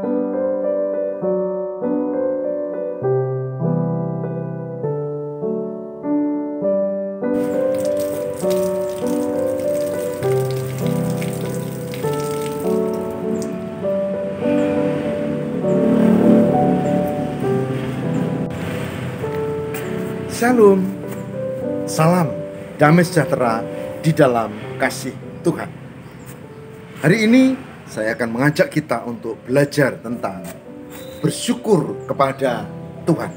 Shalom, salam damai sejahtera di dalam kasih Tuhan. Hari ini saya akan mengajak kita untuk belajar tentang bersyukur kepada Tuhan.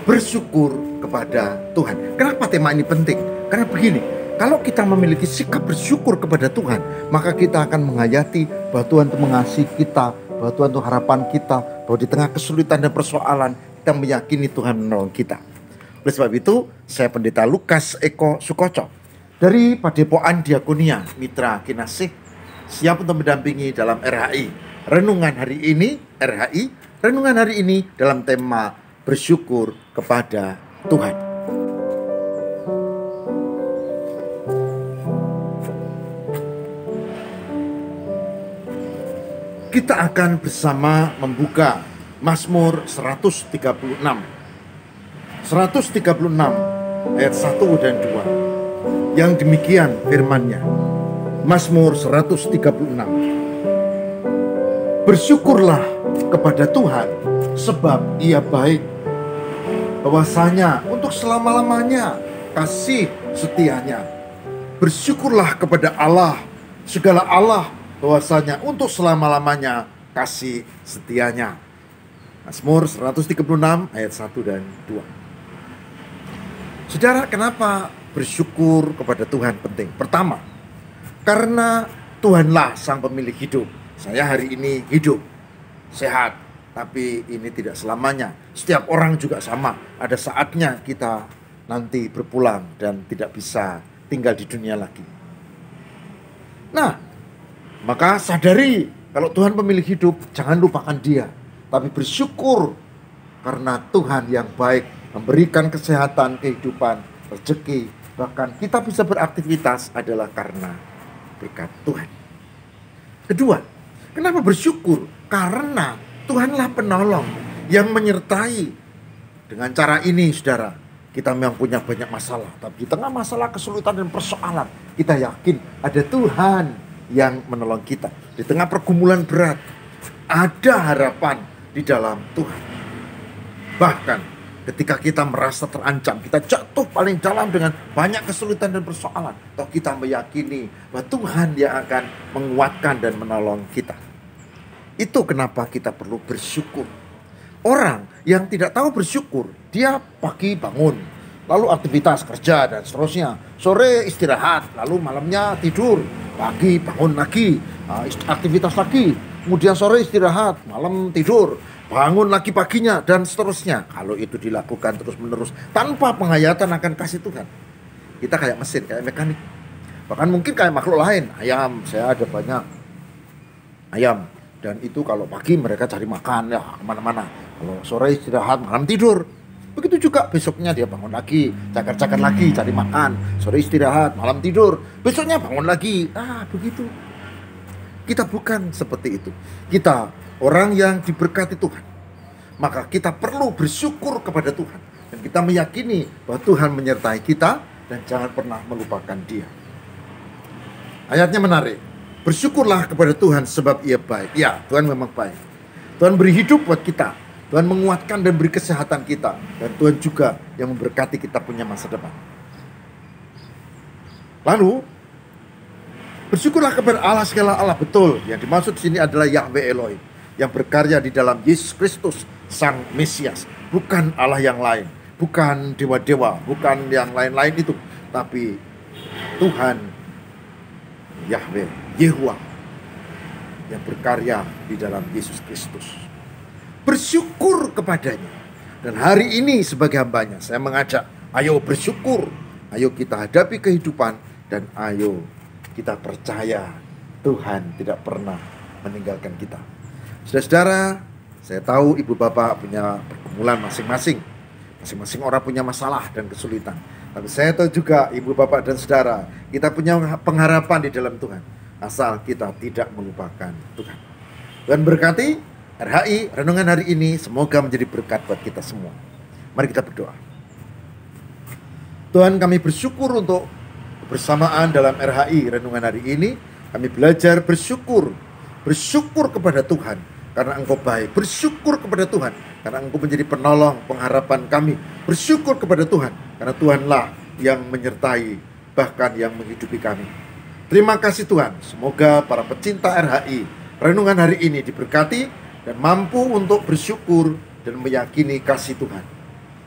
Bersyukur kepada Tuhan. Kenapa tema ini penting? Karena begini, kalau kita memiliki sikap bersyukur kepada Tuhan, maka kita akan menghayati bahwa Tuhan itu mengasihi kita, bahwa Tuhan itu harapan kita, bahwa di tengah kesulitan dan persoalan kita meyakini Tuhan menolong kita. Oleh sebab itu, saya Pendeta Lukas Eko Sukoco dari Padepokan Diakonia Mitra Kinasih siap untuk mendampingi dalam RHI. Renungan hari ini dalam tema bersyukur kepada Tuhan. Kita akan bersama membuka Mazmur 136 ayat 1 dan 2. Yang demikian firman-Nya. Mazmur 136. Bersyukurlah kepada Tuhan sebab Ia baik. Bahwasanya untuk selama-lamanya kasih setianya. Bersyukurlah kepada Allah, segala Allah, bahwasanya untuk selama-lamanya kasih setianya. Mazmur 136 ayat 1 dan 2. Saudara, kenapa bersyukur kepada Tuhan penting? Pertama, karena Tuhanlah sang pemilik hidup. Saya hari ini hidup, sehat, tapi ini tidak selamanya. Setiap orang juga sama. Ada saatnya kita nanti berpulang dan tidak bisa tinggal di dunia lagi. Nah, maka sadari kalau Tuhan pemilik hidup, jangan lupakan Dia. Tapi bersyukur karena Tuhan yang baik memberikan kesehatan, kehidupan, rezeki, bahkan kita bisa beraktivitas adalah karena berkat Tuhan. Kedua, kenapa bersyukur? Karena Tuhanlah penolong yang menyertai. Dengan cara ini, saudara, kita memang punya banyak masalah, tapi di tengah masalah, kesulitan dan persoalan, kita yakin ada Tuhan yang menolong kita. Di tengah pergumulan berat, ada harapan di dalam Tuhan. Bahkan ketika kita merasa terancam, kita jatuh paling dalam dengan banyak kesulitan dan persoalan, toh kita meyakini bahwa Tuhan yang akan menguatkan dan menolong kita. Itu kenapa kita perlu bersyukur. Orang yang tidak tahu bersyukur, dia pagi bangun, lalu aktivitas kerja dan seterusnya, sore istirahat, lalu malamnya tidur, pagi bangun lagi, aktivitas lagi, kemudian sore istirahat, malam tidur, bangun lagi paginya, dan seterusnya. Kalau itu dilakukan terus-menerus tanpa penghayatan akan kasih Tuhan, kita kayak mesin, kayak mekanik. Bahkan mungkin kayak makhluk lain. Ayam, saya ada banyak ayam, dan itu kalau pagi mereka cari makan, ya kemana-mana. Kalau sore istirahat, malam tidur. Begitu juga besoknya dia bangun lagi, cakar-cakar lagi, cari makan. Sore istirahat, malam tidur, besoknya bangun lagi. Begitu. Kita bukan seperti itu. Kita orang yang diberkati Tuhan, maka kita perlu bersyukur kepada Tuhan. Dan kita meyakini bahwa Tuhan menyertai kita dan jangan pernah melupakan Dia. Ayatnya menarik. Bersyukurlah kepada Tuhan sebab Ia baik. Ya, Tuhan memang baik. Tuhan beri hidup buat kita. Tuhan menguatkan dan beri kesehatan kita. Dan Tuhan juga yang memberkati kita punya masa depan. Lalu, bersyukurlah kepada Allah segala Allah. Betul, yang dimaksud di sini adalah Yahweh Elohim, yang berkarya di dalam Yesus Kristus, Sang Mesias. Bukan Allah yang lain, bukan dewa-dewa, bukan yang lain-lain itu, tapi Tuhan Yahweh, Yehuwah, yang berkarya di dalam Yesus Kristus. Bersyukur kepadanya. Dan hari ini sebagai hambanya, saya mengajak, ayo bersyukur. Ayo kita hadapi kehidupan, dan ayo kita percaya Tuhan tidak pernah meninggalkan kita. Saudara-saudara, saya tahu ibu bapak punya pergumulan masing-masing. Masing-masing orang punya masalah dan kesulitan. Tapi saya tahu juga ibu bapak dan saudara, kita punya pengharapan di dalam Tuhan. Asal kita tidak melupakan Tuhan. Tuhan berkati, RHI, renungan hari ini semoga menjadi berkat buat kita semua. Mari kita berdoa. Tuhan, kami bersyukur untuk kebersamaan dalam RHI renungan hari ini. Kami belajar bersyukur kepada Tuhan karena Engkau baik, bersyukur kepada Tuhan karena Engkau menjadi penolong, pengharapan kami, bersyukur kepada Tuhan karena Tuhanlah yang menyertai, bahkan yang menghidupi kami. Terima kasih Tuhan, semoga para pecinta RHI renungan hari ini diberkati dan mampu untuk bersyukur dan meyakini kasih Tuhan.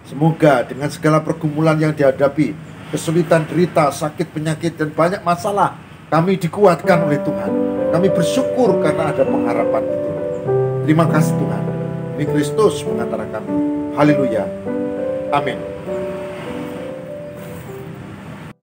Semoga dengan segala pergumulan yang dihadapi, kesulitan, derita, sakit, penyakit, dan banyak masalah, kami dikuatkan oleh Tuhan. Kami bersyukur karena ada pengharapan itu. Terima kasih Tuhan. Ini Kristus mengantara kami. Haleluya. Amin.